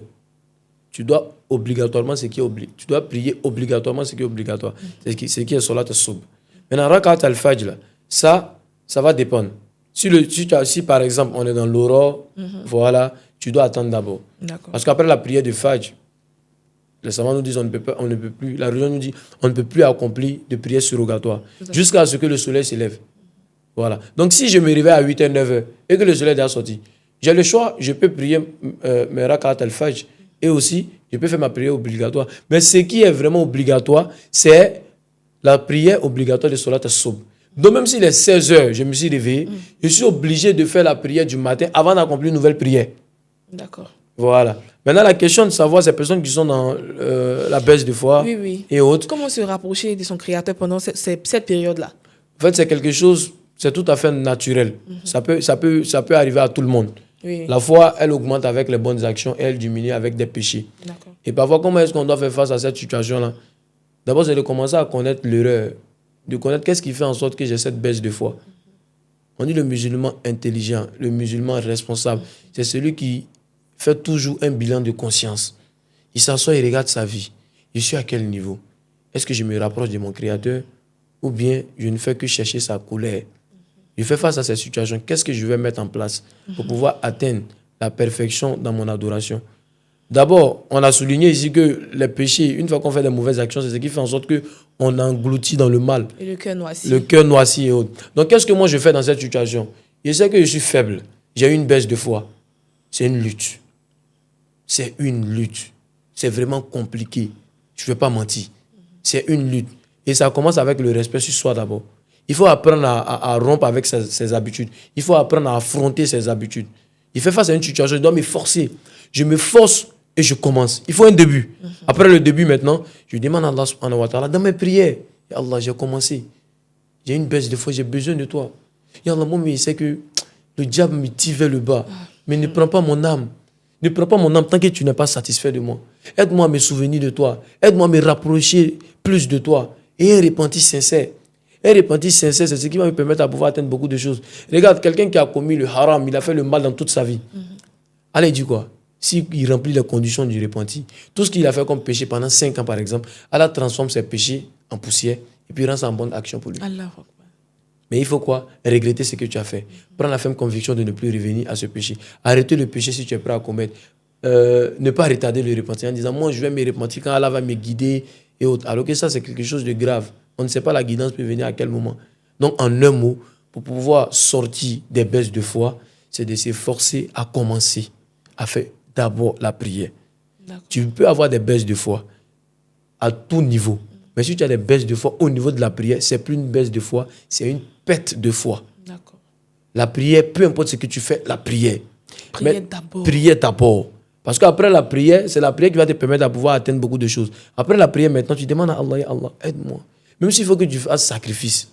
tu dois obligatoirement ce qui est tu dois prier obligatoirement ce qui est obligatoire. C'est ce qui est Salat al-Soub. Maintenant, Rakat al-Fajr, ça va dépendre. Si par exemple, on est dans l'aurore, voilà, tu dois attendre d'abord. Parce qu'après la prière de Fajr, les savants nous disent on ne peut plus, la religion nous dit on ne peut plus accomplir de prière surrogatoire jusqu'à ce que le soleil s'élève. Voilà. Donc si je me réveille à 8h, 9h et que le soleil est déjà sorti, j'ai le choix, je peux prier mes Rakat al-Fajr et aussi je peux faire ma prière obligatoire. Mais ce qui est vraiment obligatoire, c'est la prière obligatoire de Salat al-Soub. Donc même s'il est 16h, je me suis réveillé, je suis obligé de faire la prière du matin avant d'accomplir une nouvelle prière. D'accord. Voilà. Maintenant, la question de savoir ces personnes qui sont dans la baisse de foi et autres. Comment se rapprocher de son Créateur pendant cette période-là? En fait, c'est quelque chose, c'est tout à fait naturel. Ça peut arriver à tout le monde. Oui. La foi, elle augmente avec les bonnes actions et elle diminue avec des péchés. D'accord. Et parfois, comment est-ce qu'on doit faire face à cette situation-là? D'abord, c'est de commencer à connaître l'erreur, de connaître qu'est-ce qui fait en sorte que j'ai cette baisse de foi. On dit le musulman intelligent, le musulman responsable. C'est celui qui fait toujours un bilan de conscience. Il s'assoit et regarde sa vie. Je suis à quel niveau? Est-ce que je me rapproche de mon Créateur ou bien je ne fais que chercher sa colère? Je fais face à cette situation. Qu'est-ce que je vais mettre en place pour pouvoir atteindre la perfection dans mon adoration? D'abord, on a souligné ici que les péchés, une fois qu'on fait des mauvaises actions, c'est ce qui fait en sorte qu'on engloutit dans le mal. Et le cœur noirci. Le cœur noirci et autres. Donc, qu'est-ce que moi je fais dans cette situation? Je sais que je suis faible. J'ai une baisse de foi. C'est une lutte. C'est une lutte. C'est vraiment compliqué. Je ne vais pas mentir. C'est une lutte. Et ça commence avec le respect sur soi d'abord. Il faut apprendre à rompre avec ses habitudes. Il faut apprendre à affronter ses habitudes. Il fait face à une situation, je dois me forcer. Je me force et je commence. Il faut un début. Après le début maintenant, je demande à Allah subhanahu wa ta'ala dans mes prières. Ya Allah, j'ai commencé. J'ai une baisse de foi, j'ai besoin de toi. Ya Allah, moi, mais c'est que le diable me tire vers le bas. Mais ne prends pas mon âme. Ne prends pas mon âme tant que tu n'es pas satisfait de moi. Aide-moi à me souvenir de toi. Aide-moi à me rapprocher plus de toi. Et un repenti sincère. Un repenti sincère, c'est ce qui va me permettre de pouvoir atteindre beaucoup de choses. Regarde, quelqu'un qui a commis le haram, il a fait le mal dans toute sa vie. Allez, dis quoi? S'il remplit les conditions du repenti, tout ce qu'il a fait comme péché pendant 5 ans, par exemple, Allah transforme ses péchés en poussière et puis rend ça en bonne action pour lui. Allah. Mais il faut quoi? Regretter ce que tu as fait. Prendre la ferme conviction de ne plus revenir à ce péché. Arrêter le péché si tu es prêt à commettre. Ne pas retarder le repentir en disant, moi, je vais me repentir quand Allah va me guider et autres. Alors que ça, c'est quelque chose de grave. On ne sait pas la guidance peut venir à quel moment. Donc, en un mot, pour pouvoir sortir des baisses de foi, c'est de s'efforcer à commencer à faire d'abord la prière. Tu peux avoir des baisses de foi à tout niveau. Mais si tu as des baisses de foi au niveau de la prière, c'est plus une baisse de foi, c'est une perte de foi. D'accord. La prière, peu importe ce que tu fais, la prière. Prière d'abord. Prière d'abord. Parce qu'après la prière, c'est la prière qui va te permettre de pouvoir atteindre beaucoup de choses. Après la prière, maintenant, tu demandes à Allah, ya Allah, aide-moi. Même s'il faut que tu fasses sacrifice.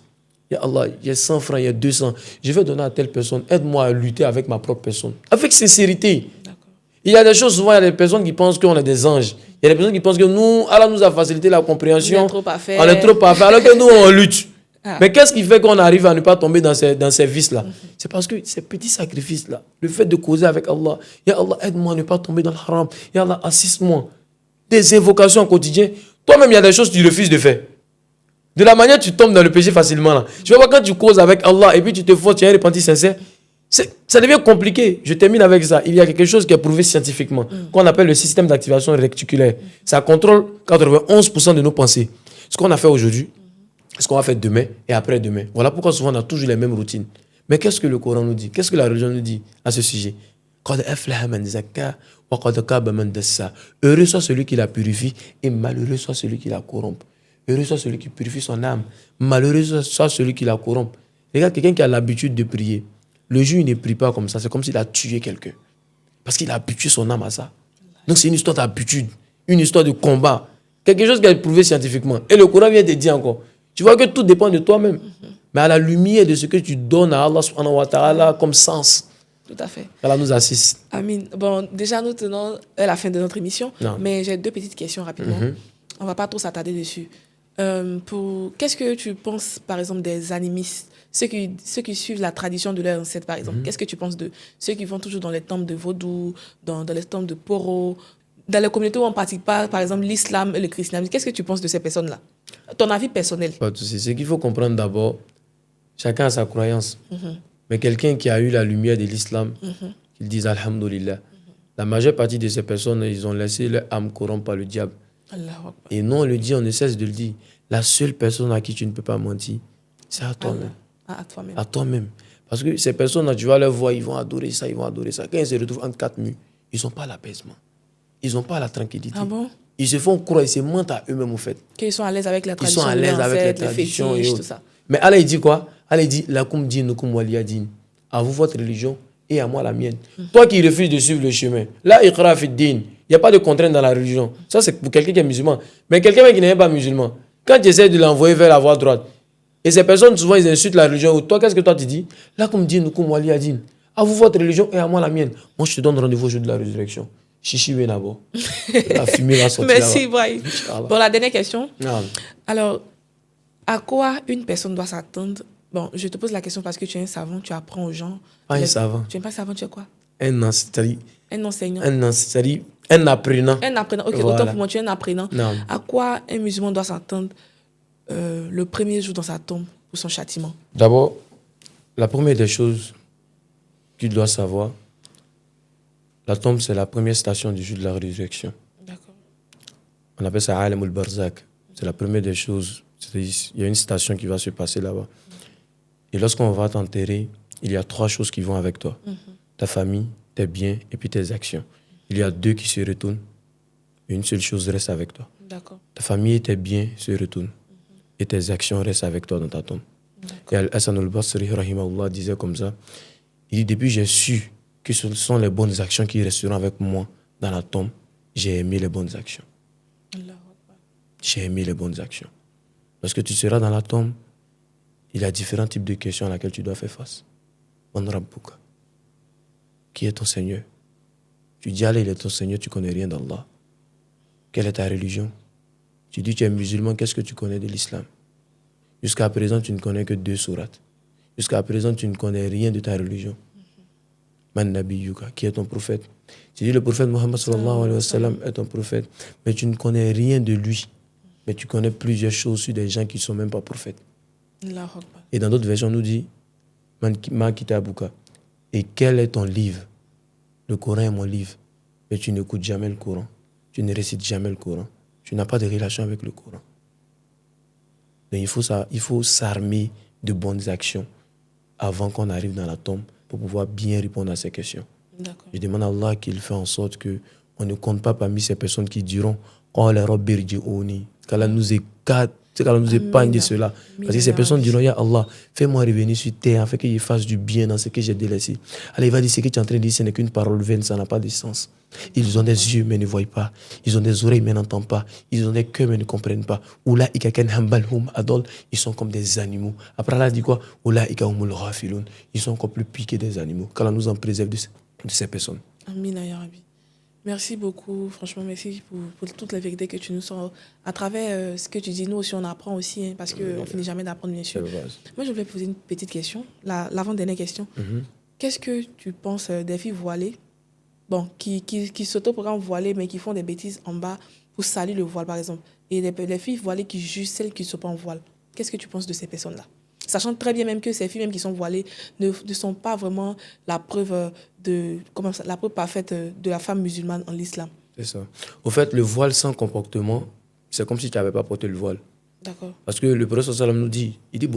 Ya Allah, il y a 100 francs, il y a 200. Je vais donner à telle personne. Aide-moi à lutter avec ma propre personne. Avec sincérité. D'accord. Il y a des choses, souvent, il y a des personnes qui pensent qu'on est des anges. Il y a des personnes qui pensent que nous, Allah nous a facilité la compréhension. On est trop parfait. On est trop parfait, alors que nous, on lutte. Ah. Mais qu'est-ce qui fait qu'on arrive à ne pas tomber dans ces vices-là? C'est parce que ces petits sacrifices-là, le fait de causer avec Allah, ya Allah, aide-moi à ne pas tomber dans le haram, ya Allah, assiste-moi. Des invocations au quotidien. Toi-même, il y a des choses que tu refuses de faire. De la manière tu tombes dans le péché facilement. Là. Tu vois quand tu causes avec Allah et puis tu te forces, tu as un repenti sincère, ça devient compliqué. Je termine avec ça. Il y a quelque chose qui est prouvé scientifiquement, qu'on appelle le système d'activation réticulaire. Ça contrôle 91% de nos pensées. Ce qu'on a fait aujourd'hui, ce qu'on va faire demain et après-demain. Voilà pourquoi souvent on a toujours les mêmes routines. Mais qu'est-ce que le Coran nous dit? Qu'est-ce que la religion nous dit à ce sujet? Heureux soit celui qui la purifie et malheureux soit celui qui la corrompt. Heureux soit celui qui purifie son âme. Malheureux soit celui qui la corrompt. Regarde, quelqu'un qui a l'habitude de prier. Le jour, il ne prie pas comme ça. C'est comme s'il a tué quelqu'un. Parce qu'il a habitué son âme à ça. Donc c'est une histoire d'habitude. Une histoire de combat. Quelque chose qui est prouvé scientifiquement. Et le Coran vient te dire encore. Tu vois que tout dépend de toi-même. Mais à la lumière de ce que tu donnes à Allah subhanahu wa ta'ala comme sens. Tout à fait. Allah nous assiste. Amin. Bon, déjà, nous tenons à la fin de notre émission. Non. Mais j'ai deux petites questions rapidement. On ne va pas trop s'attarder dessus. Qu'est-ce que tu penses, par exemple, des animistes, ceux qui suivent la tradition de leurs ancêtres, par exemple? Qu'est-ce que tu penses de ceux qui vont toujours dans les temples de Vaudou, dans les temples de Poro, dans les communautés où on ne pratique pas, par exemple, l'islam et le christianisme? Qu'est-ce que tu penses de ces personnes-là? Ton avis personnel? Pas de souci. Ce qu'il faut comprendre d'abord, chacun a sa croyance. Mais quelqu'un qui a eu la lumière de l'islam, qu'il dise Alhamdulillah. La majeure partie de ces personnes, ils ont laissé leur âme corrompre par le diable. Et non, on le dit, on ne cesse de le dire. La seule personne à qui tu ne peux pas mentir, c'est à toi-même. À toi-même. À toi-même. Parce que ces personnes-là, tu vas leur voir, ils vont adorer ça, ils vont adorer ça. Quand ils se retrouvent entre quatre murs, ils n'ont pas l'apaisement. Ils n'ont pas la tranquillité. Ah bon? Ils se font croire, ils se mentent à eux-mêmes, en fait. Qu'ils sont à l'aise avec la tradition. Ils sont à l'aise avec les traditions et autres. Tout ça. Mais Allah, il dit quoi? Allah, il dit Lakum dinukum waliya din. À vous, votre religion, et à moi, la mienne. Toi qui refuses de suivre le chemin, là, iqra fi din. Il n'y a pas de contrainte dans la religion. Ça, c'est pour quelqu'un qui est musulman. Mais quelqu'un qui n'est pas musulman, quand tu essaies de l'envoyer vers la voie droite, et ces personnes, souvent, ils insultent la religion. Toi, qu'est-ce que toi, tu dis? Là, comme dit, nous, comme wali adin. À vous, votre religion, et à moi, la mienne. Moi, je te donne rendez-vous au jour de la résurrection. Chichi Benabo. La fumée va sortir. Merci, Ibrahim. Bon, la dernière question. Non. Alors, à quoi une personne doit s'attendre? Bon, je te pose la question parce que tu es un savant, tu apprends aux gens. Pas un savant. Tu n'es pas savant, tu es quoi? Un enseignant. Un enseignant. Un apprenant. Un apprenant. Ok, voilà. Autant pour moi, tu es un apprenant. Non. À quoi un musulman doit s'attendre le premier jour dans sa tombe pour son châtiment? D'abord, la première des choses qu'il doit savoir, la tombe, c'est la première station du jour de la résurrection. D'accord. On appelle ça Alam al-Barzak. C'est la première des choses. Il y a une station qui va se passer là-bas. Et lorsqu'on va t'enterrer, il y a 3 choses qui vont avec toi. Ta famille, tes biens et puis tes actions. Il y a 2 qui se retournent. Et une seule chose reste avec toi. D'accord. Ta famille et tes biens se retournent. Et tes actions restent avec toi dans ta tombe. Et Al-Hassan al-Basri, rahimahullah, disait comme ça. Il dit, depuis j'ai su que ce sont les bonnes actions qui resteront avec moi dans la tombe, j'ai aimé les bonnes actions. J'ai aimé les bonnes actions. Lorsque tu seras dans la tombe, il y a différents types de questions à laquelle tu dois faire face. Man Rabbuka. Qui est ton Seigneur? Tu dis, Allah, il est ton Seigneur, tu ne connais rien d'Allah. Quelle est ta religion? Tu dis, tu es musulman, qu'est-ce que tu connais de l'islam? Jusqu'à présent, tu ne connais que 2 sourates. Jusqu'à présent, tu ne connais rien de ta religion. Man Nabiyuka, qui est ton prophète? Tu dis, le prophète Mohammed sallallahu alayhi wa sallam est ton prophète, mais tu ne connais rien de lui. Mais tu connais plusieurs choses sur des gens qui ne sont même pas prophètes. Et dans d'autres versions, on nous dit, Ma kitabuka. Et quel est ton livre? Le Coran est mon livre. Mais tu n'écoutes jamais le Coran. Tu ne récites jamais le Coran. Tu tu n'as pas de relation avec le Coran. Donc il faut s'armer de bonnes actions avant qu'on arrive dans la tombe pour pouvoir bien répondre à ces questions. D'accord. Je demande à Allah qu'il fasse en sorte qu'on ne compte pas parmi ces personnes qui diront qu'Allah nous écarte, qu'Allah nous épargne de cela. Parce que ces personnes diront, Ya Allah, fais-moi revenir sur terre afin qu'il fasse du bien dans ce que j'ai délaissé. Alors il va dire, ce que tu es en train de dire, ce n'est qu'une parole vaine, ça n'a pas de sens. Ils ont des yeux mais ne voient pas. Ils ont des oreilles mais n'entendent pas. Ils ont des cœurs mais ne comprennent pas. Ils sont comme des animaux. Après Allah dit quoi? Ils sont encore plus piqués des animaux. Qu'Allah nous en préserve de ces personnes. Amin, ya Rabbi. Merci beaucoup, franchement, merci pour toute la vérité que tu nous sors. À travers ce que tu dis, nous aussi, on apprend aussi, hein, parce qu'on ne finit jamais d'apprendre, bien sûr. Moi, je voulais poser une petite question, l'avant-dernière question. Qu'est-ce que tu penses des filles voilées, qui s'autoproclament voilées, mais qui font des bêtises en bas pour salir le voile, par exemple, et les filles voilées qui jugent celles qui ne sont pas en voile? Qu'est-ce que tu penses de ces personnes-là? Sachant très bien même que ces filles même qui sont voilées ne sont pas vraiment la preuve parfaite de la femme musulmane en l'islam. C'est ça. Au fait, le voile sans comportement, c'est comme si tu n'avais pas porté le voile. D'accord. Parce que le prophète sallam nous dit, il dit,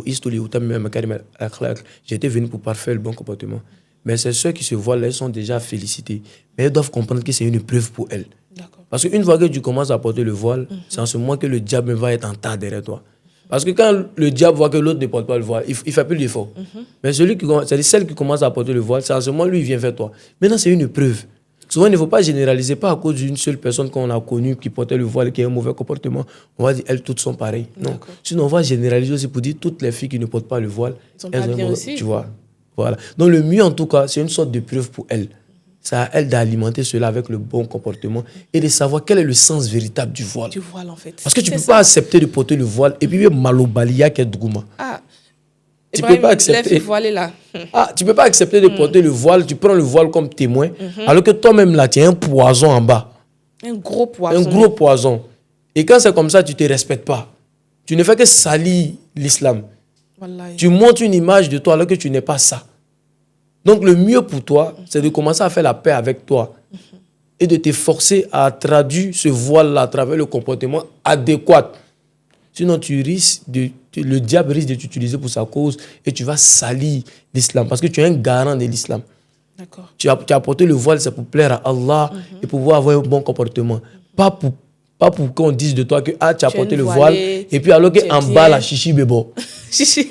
j'ai été venu pour parfaire le bon comportement. Mais c'est ceux qui se voilent, elles sont déjà félicitées. Mais elles doivent comprendre que c'est une épreuve pour elles. D'accord. Parce qu'une fois que tu commences à porter le voile, c'est en ce moment que le diable va être en tas derrière toi. Parce que quand le diable voit que l'autre ne porte pas le voile, il ne fait plus d'effort. Mais c'est celle qui commence à porter le voile, c'est en ce moment lui, il vient vers toi. Maintenant, c'est une preuve. Souvent, il ne faut pas généraliser, pas à cause d'une seule personne qu'on a connue qui portait le voile, qui a un mauvais comportement. On va dire, elles toutes sont pareilles. Non. Sinon, on va généraliser aussi pour dire toutes les filles qui ne portent pas le voile, elles sont pas bien aussi. Tu vois. Voilà. Donc, le mieux, en tout cas, c'est une sorte de preuve pour elles. C'est à elle d'alimenter cela avec le bon comportement et de savoir quel est le sens véritable du voile. Du voile, en fait. Parce que tu ne peux pas accepter de porter le voile et puis malobalia qui est Dougouma. Ah, tu peux pas accepter. Là. Tu peux pas accepter de porter le voile, tu prends le voile comme témoin, alors que toi-même là, tu as un poison en bas. Un gros poison. Un gros poison. Et quand c'est comme ça, tu ne te respectes pas. Tu ne fais que salir l'islam. Wallahi. Tu montres une image de toi alors que tu n'es pas ça. Donc le mieux pour toi, c'est de commencer à faire la paix avec toi et de te forcer à traduire ce voile-là à travers le comportement adéquat. Sinon, le diable risque de t'utiliser pour sa cause et tu vas salir l'islam parce que tu es un garant de l'islam. D'accord. Tu as porté le voile, c'est pour plaire à Allah et pour pouvoir avoir un bon comportement. Pas pour qu'on dise de toi que tu as porté le voile et puis alors qu'en bas, la chichi bébo. Chichi.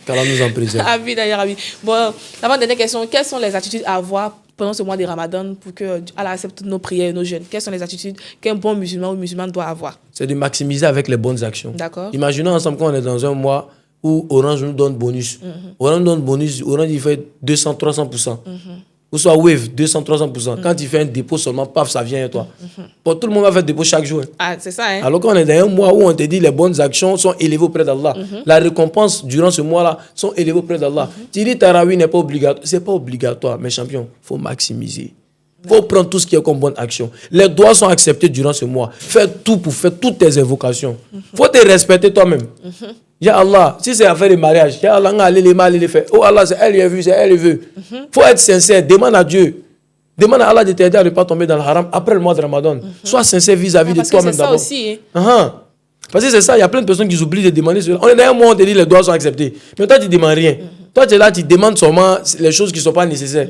Qu'Allah nous en préserve. Avis d'ailleurs, avis. Bon, l'avant-dernière question, quelles sont les attitudes à avoir pendant ce mois de Ramadan pour que Allah accepte nos prières et nos jeûnes? Quelles sont les attitudes qu'un bon musulman ou musulmane doit avoir? C'est de maximiser avec les bonnes actions. D'accord. Imaginons ensemble qu'on est dans un mois où Orange nous donne bonus. Orange nous donne bonus, Orange il fait 200, 300%. Ou soit Wave, 200, 300%. Quand tu fais un dépôt seulement, paf, ça vient à toi. Pour tout le monde va faire dépôt chaque jour. Ah, c'est ça, hein? Alors qu'on est dans un mois où on te dit les bonnes actions sont élevées auprès d'Allah. La récompense durant ce mois-là sont élevées auprès d'Allah. Tu dis Tarawih n'est pas obligatoire. Ce n'est pas obligatoire, mais champion, il faut maximiser. Il faut prendre tout ce qui est comme bonne action. Les doigts sont acceptés durant ce mois. Fais tout pour faire toutes tes invocations. Il faut te respecter toi-même. Ya Allah, si c'est affaire de mariage, Ya Allah, allez les mal, les faire. Oh Allah, c'est elle qui a vu, c'est elle qui veut. Faut être sincère, demande à Dieu. Demande à Allah de t'aider à ne pas tomber dans le haram après le mois de Ramadan. Sois sincère vis-à-vis de toi-même d'abord. C'est ça aussi. Parce que c'est ça, il y a plein de personnes qui oublient de demander cela. On est dans un mois, on te dit les doigts sont acceptés. Mais toi, tu ne demandes rien. Toi, tu es là, tu demandes seulement les choses qui ne sont pas nécessaires.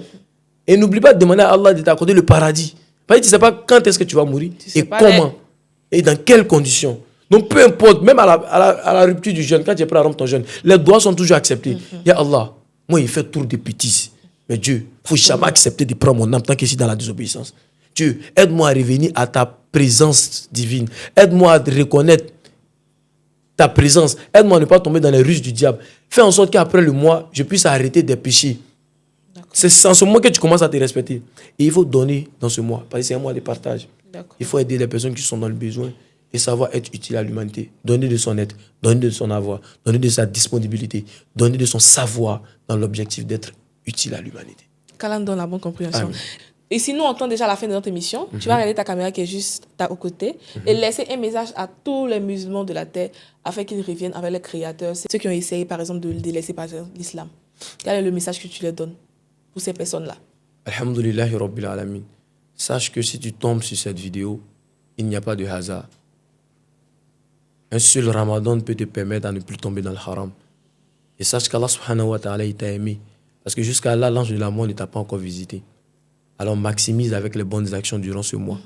Et n'oublie pas de demander à Allah de t'accorder le paradis. Parce que tu ne sais pas quand est-ce que tu vas mourir et comment et dans quelles conditions. Donc peu importe, même à la rupture du jeûne, quand tu es prêt à rompre ton jeûne, les doigts sont toujours acceptés. Ya Allah, moi il fait tour de bêtises. Mais Dieu, il ne faut jamais accepter de prendre mon âme tant que je suis dans la désobéissance. Dieu, aide-moi à revenir à ta présence divine. Aide-moi à reconnaître ta présence. Aide-moi à ne pas tomber dans les ruses du diable. Fais en sorte qu'après le mois, je puisse arrêter des péchés. C'est en ce moment que tu commences à te respecter. Et il faut donner dans ce mois, parce que c'est un mois de partage. Il faut aider les personnes qui sont dans le besoin et savoir être utile à l'humanité. Donner de son être, donner de son avoir, donner de sa disponibilité, donner de son savoir dans l'objectif d'être utile à l'humanité. Qu'Allah donne la bonne compréhension. Amen. Et si nous, on tend déjà à la fin de notre émission, tu vas regarder ta caméra qui est juste au côté et laisser un message à tous les musulmans de la terre afin qu'ils reviennent avec les créateurs, ceux qui ont essayé par exemple de délaisser par exemple l'islam. Quel est le message que tu leur donnes pour ces personnes-là? Alhamdulillahi Rabbil Alamin. Sache que si tu tombes sur cette vidéo, il n'y a pas de hasard. Un seul Ramadan peut te permettre à ne plus tomber dans le haram. Et sache qu'Allah subhanahu wa ta'ala, il t'a aimé. Parce que jusqu'à là, l'ange de la mort ne t'a pas encore visité. Alors maximise avec les bonnes actions durant ce mois.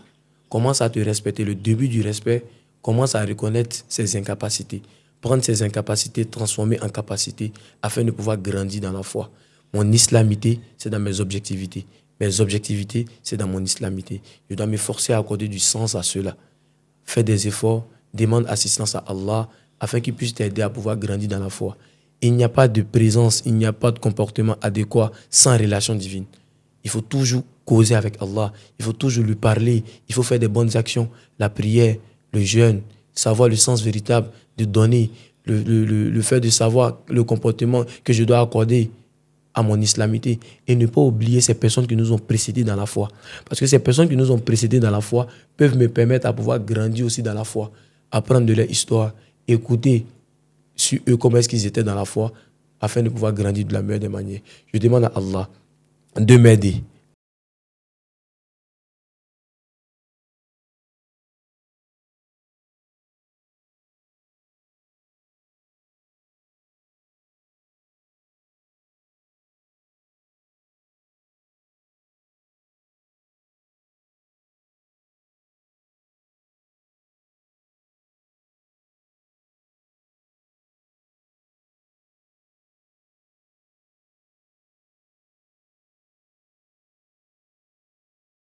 Commence à te respecter. Le début du respect, commence à reconnaître ses incapacités. Prendre ses incapacités, transformer en capacités afin de pouvoir grandir dans la foi. Mon islamité, c'est dans mes objectivités. Mes objectivités, c'est dans mon islamité. Je dois me forcer à accorder du sens à cela. Fais des efforts, demande assistance à Allah afin qu'il puisse t'aider à pouvoir grandir dans la foi. Il n'y a pas de présence, il n'y a pas de comportement adéquat sans relation divine. Il faut toujours causer avec Allah, il faut toujours lui parler, il faut faire des bonnes actions, la prière, le jeûne, savoir le sens véritable de donner, le fait de savoir le comportement que je dois accorder à mon islamité et ne pas oublier ces personnes qui nous ont précédés dans la foi. Parce que ces personnes qui nous ont précédés dans la foi peuvent me permettre à pouvoir grandir aussi dans la foi, apprendre de leur histoire, écouter sur eux comment est-ce qu'ils étaient dans la foi afin de pouvoir grandir de la meilleure des manières. Je demande à Allah de m'aider